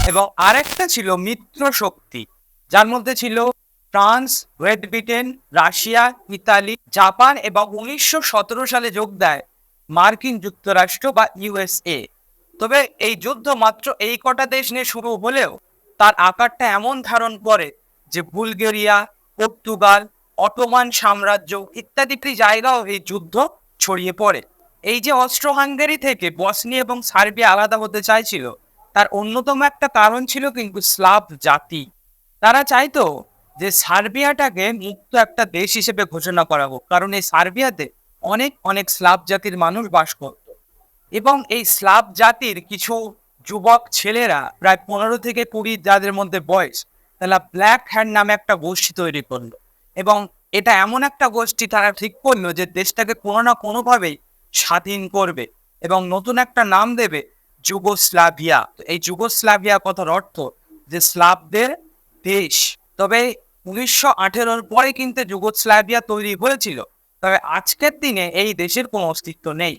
এবং আরেকটা ছিল মিত্র শক্তি, যার মধ্যে ছিল France, great Britain, Russia, Italy, Japan এবং 1917 সালে যোগ দেয় মার্কিন যুক্তরাষ্ট্র বা ইউএসএ। তবে এই যুদ্ধ মাত্র এই কটা দেশ নিয়ে শুরু হলেও তার আকারটা এমন ধারণ করে যে বুলগেরিয়া, পর্তুগাল, অটোমান সাম্রাজ্য ইত্যাদি জায়গাও এই যুদ্ধ ছড়িয়ে পড়ে। এই যে অস্ট্রো হাঙ্গেরি থেকে বসনিয়া এবং সার্বিয়া আলাদা হতে চাইছিল, তার অন্যতম একটা কারণ ছিল কিন্তু স্লাভ জাতি। তারা চাইতো যে সার্বিয়াটাকে মুক্ত একটা দেশ হিসেবে ঘোষণা করা হোক, কারণ এই সার্বিয়াতে অনেক অনেক স্লাভ জাতির মানুষ বাস করত। এবং এই স্লাভ জাতির কিছু যুবক ছেলেরা প্রায় 15 থেকে 20 যাদের মধ্যে বয়স, তারা ব্ল্যাক হ্যান্ড নামে একটা গোষ্ঠী তৈরি করলো। এবং এটা এমন একটা গোষ্ঠী, তারা ঠিক করলো যে দেশটাকে কোনো না কোনোভাবেই স্বাধীন করবে এবং নতুন একটা নাম দেবে যুগোস্লাভিয়া। তো এই যুগোস্লাভিয়া কথার অর্থ যে স্লাভদের দেশ। তবে 1918 পরে কিন্তু যুগোস্লাভিয়া তৈরি হয়েছিল, তবে আজকের দিনে এই দেশের কোনো অস্তিত্ব নেই।